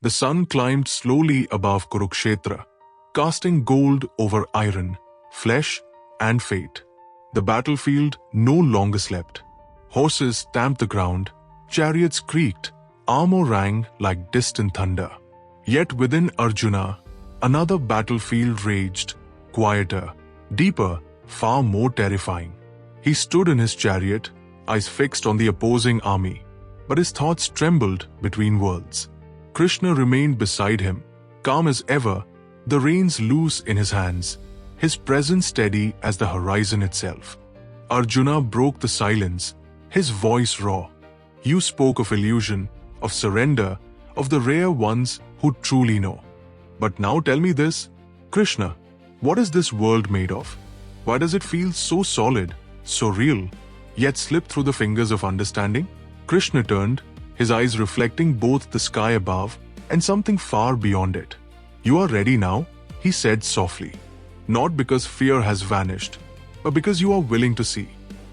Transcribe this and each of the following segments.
The sun climbed slowly above Kurukshetra, casting gold over iron, flesh, and fate. The battlefield no longer slept. Horses stamped the ground, chariots creaked, armor rang like distant thunder. Yet within Arjuna, another battlefield raged, quieter, deeper, far more terrifying. He stood in his chariot, eyes fixed on the opposing army, but his thoughts trembled between worlds. Krishna remained beside him, calm as ever, the reins loose in his hands, his presence steady as the horizon itself. Arjuna broke the silence, his voice raw. You spoke of illusion, of surrender, of the rare ones who truly know. But now tell me this, Krishna, what is this world made of? Why does it feel so solid, so real, yet slip through the fingers of understanding? Krishna turned, his eyes reflecting both the sky above and something far beyond it. You are ready now, he said softly. Not because fear has vanished, but because you are willing to see.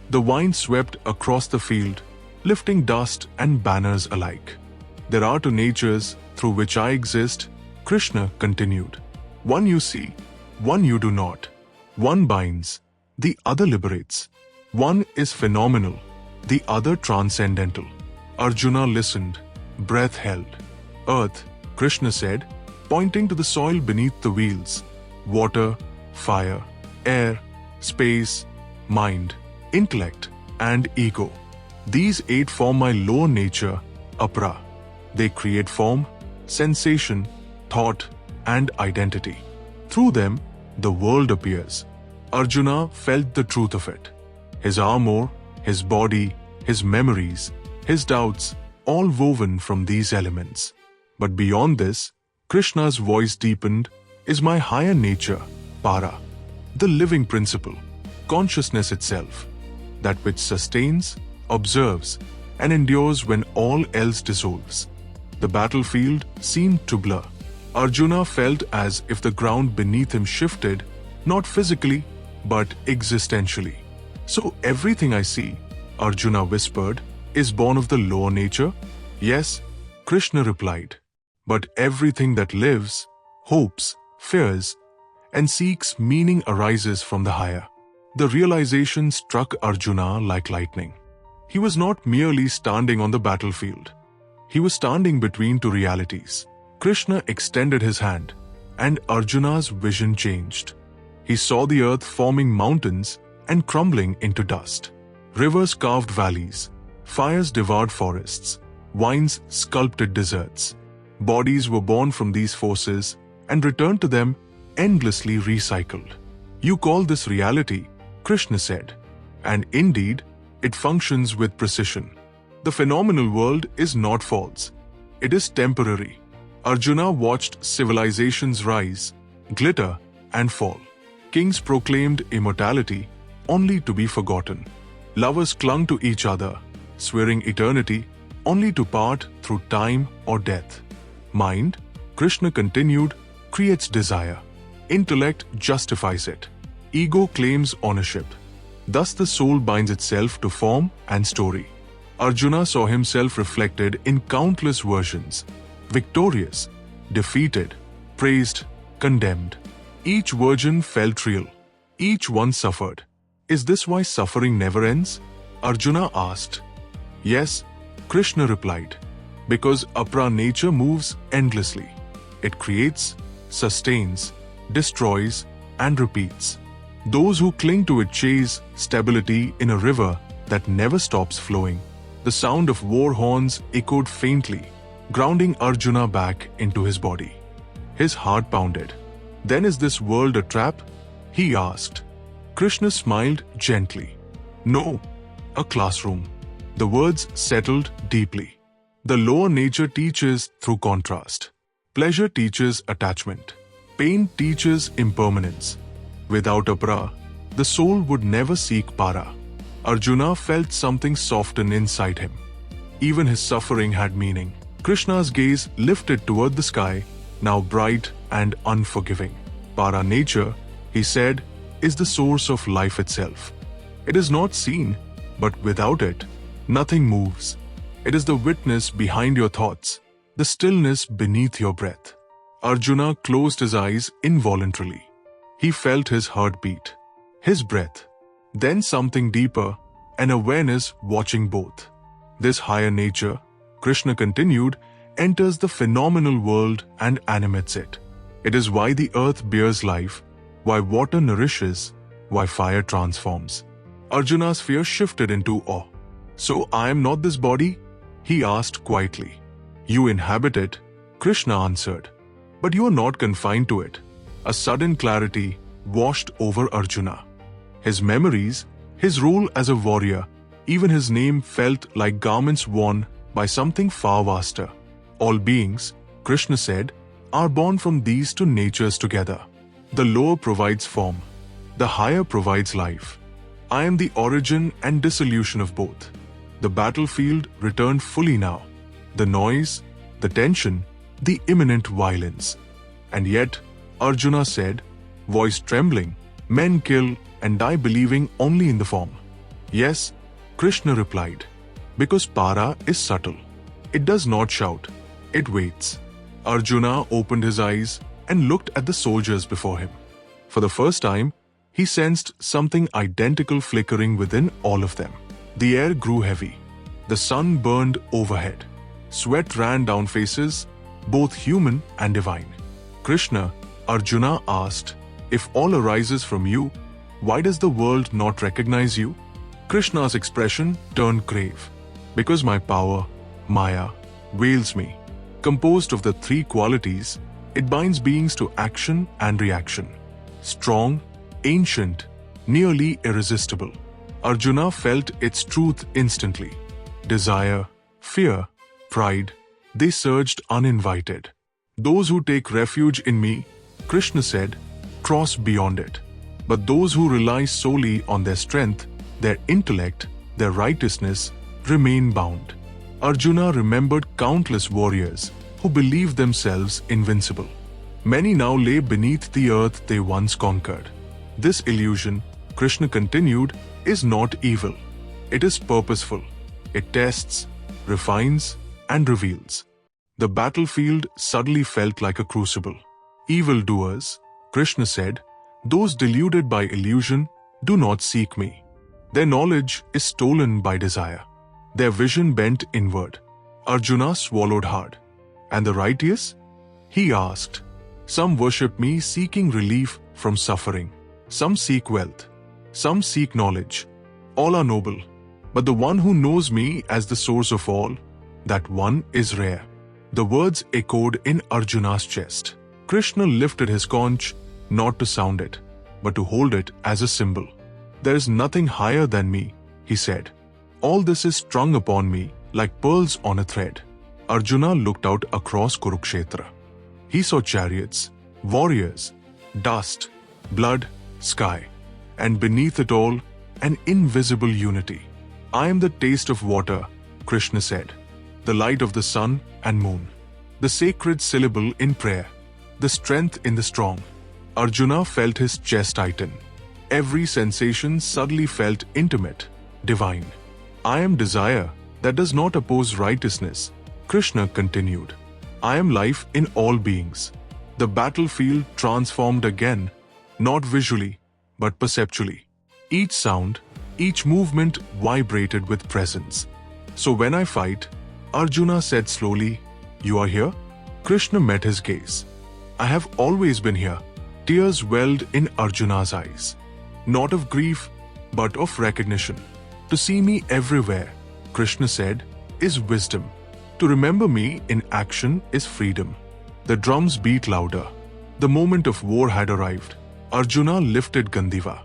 The wind swept across the field, lifting dust and banners alike. There are two natures through which I exist, Krishna continued. One you see, one you do not. One binds, the other liberates. One is phenomenal, the other transcendental. Arjuna listened, breath held. Earth, Krishna said, pointing to the soil beneath the wheels. Water, fire, air, space, mind, intellect, and ego. These eight form my lower nature, Apara. They create form, sensation, thought, and identity. Through them, the world appears. Arjuna felt the truth of it. His armor, his body, his memories, his doubts, all woven from these elements. But beyond this, Krishna's voice deepened, is my higher nature, Para, the living principle, consciousness itself, that which sustains, observes, and endures when all else dissolves. The battlefield seemed to blur. Arjuna felt as if the ground beneath him shifted, not physically, but existentially. So everything I see, Arjuna whispered, is born of the lower nature? Yes, Krishna replied. But everything that lives, hopes, fears, and seeks meaning arises from the higher. The realization struck Arjuna like lightning. He was not merely standing on the battlefield. He was standing between two realities. Krishna extended his hand, and Arjuna's vision changed. He saw the earth forming mountains and crumbling into dust. Rivers carved valleys, fires devoured forests, winds sculpted deserts. Bodies were born from these forces and returned to them endlessly recycled. You call this reality, Krishna said, and indeed, it functions with precision. The phenomenal world is not false. It is temporary. Arjuna watched civilizations rise, glitter, and fall. Kings proclaimed immortality, only to be forgotten. Lovers clung to each other, swearing eternity, only to part through time or death. Mind, Krishna continued, creates desire. Intellect justifies it. Ego claims ownership. Thus the soul binds itself to form and story. Arjuna saw himself reflected in countless versions, victorious, defeated, praised, condemned. Each version felt real. Each one suffered. Is this why suffering never ends? Arjuna asked. Yes, Krishna replied. Because Apara nature moves endlessly. It creates, sustains, destroys, and repeats. Those who cling to it chase stability in a river that never stops flowing. The sound of war horns echoed faintly, grounding Arjuna back into his body. His heart pounded. Then is this world a trap? He asked. Krishna smiled gently. No, a classroom. The words settled deeply. The lower nature teaches through contrast. Pleasure teaches attachment. Pain teaches impermanence. Without Apara, the soul would never seek Para. Arjuna felt something soften inside him. Even his suffering had meaning. Krishna's gaze lifted toward the sky, now bright and unforgiving. Para nature, he said, is the source of life itself. It is not seen, but without it, nothing moves. It is the witness behind your thoughts, the stillness beneath your breath. Arjuna closed his eyes involuntarily. He felt his heartbeat, his breath, then something deeper, an awareness watching both. This higher nature, Krishna continued, enters the phenomenal world and animates it. It is why the earth bears life, why water nourishes, why fire transforms. Arjuna's fear shifted into awe. So I am not this body? He asked quietly. You inhabit it, Krishna answered. But you are not confined to it. A sudden clarity washed over Arjuna. His memories, his role as a warrior, even his name felt like garments worn by something far vaster. All beings, Krishna said, are born from these two natures together. The lower provides form, the higher provides life. I am the origin and dissolution of both. The battlefield returned fully now. The noise, the tension, the imminent violence. And yet, Arjuna said, voice trembling, men kill and die believing only in the form. Yes, Krishna replied, because Para is subtle. It does not shout, it waits. Arjuna opened his eyes and looked at the soldiers before him. For the first time, he sensed something identical flickering within all of them. The air grew heavy. The sun burned overhead. Sweat ran down faces, both human and divine. Krishna, Arjuna asked, if all arises from you, why does the world not recognize you? Krishna's expression turned grave. Because my power, Maya, veils me. Composed of the three qualities, it binds beings to action and reaction. Strong, ancient, nearly irresistible. Arjuna felt its truth instantly. Desire, fear, pride, they surged uninvited. Those who take refuge in me, Krishna said, cross beyond it. But those who rely solely on their strength, their intellect, their righteousness, remain bound. Arjuna remembered countless warriors who believed themselves invincible. Many now lay beneath the earth they once conquered. This illusion, Krishna continued, is not evil. It is purposeful. It tests, refines, and reveals. The battlefield suddenly felt like a crucible. Evildoers, Krishna said, those deluded by illusion, do not seek me. Their knowledge is stolen by desire. Their vision bent inward. Arjuna swallowed hard. And the righteous? He asked. Some worship me seeking relief from suffering. Some seek wealth. Some seek knowledge. All are noble. But the one who knows me as the source of all, that one is rare. The words echoed in Arjuna's chest. Krishna lifted his conch, not to sound it, but to hold it as a symbol. There is nothing higher than me, he said. All this is strung upon me like pearls on a thread. Arjuna looked out across Kurukshetra. He saw chariots, warriors, dust, blood, sky, and beneath it all, an invisible unity. I am the taste of water, Krishna said, the light of the sun and moon, the sacred syllable in prayer, the strength in the strong. Arjuna felt his chest tighten. Every sensation suddenly felt intimate, divine. I am desire that does not oppose righteousness, Krishna continued. I am life in all beings. The battlefield transformed again, not visually, but perceptually. Each sound, each movement vibrated with presence. So when I fight, Arjuna said slowly, you are here? Krishna met his gaze. I have always been here. Tears welled in Arjuna's eyes. Not of grief, but of recognition. To see me everywhere, Krishna said, is wisdom. To remember me in action is freedom. The drums beat louder. The moment of war had arrived. Arjuna lifted Gandiva.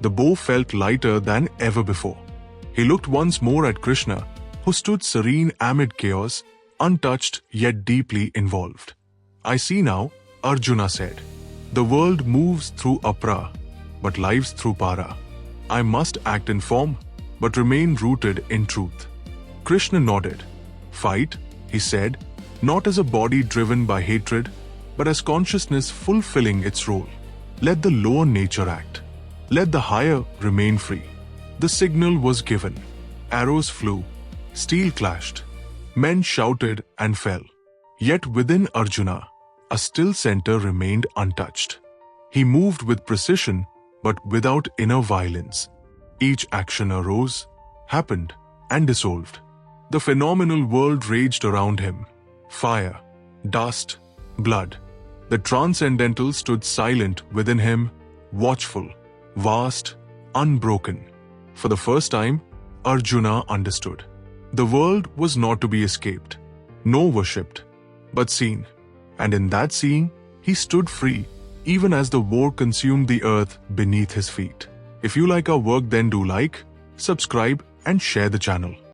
The bow felt lighter than ever before. He looked once more at Krishna, who stood serene amid chaos, untouched yet deeply involved. I see now, Arjuna said. The world moves through Apara, but lives through Para. I must act in form, but remain rooted in truth. Krishna nodded. Fight, he said, not as a body driven by hatred, but as consciousness fulfilling its role. Let the lower nature act. Let the higher remain free. The signal was given. Arrows flew. Steel clashed. Men shouted and fell. Yet within Arjuna, a still center remained untouched. He moved with precision, but without inner violence. Each action arose, happened, and dissolved. The phenomenal world raged around him. Fire, dust, blood. The Transcendental stood silent within him, watchful, vast, unbroken. For the first time, Arjuna understood. The world was not to be escaped, nor worshipped, but seen. And in that seeing, he stood free, even as the war consumed the earth beneath his feet. If you like our work, then do like, subscribe, and share the channel.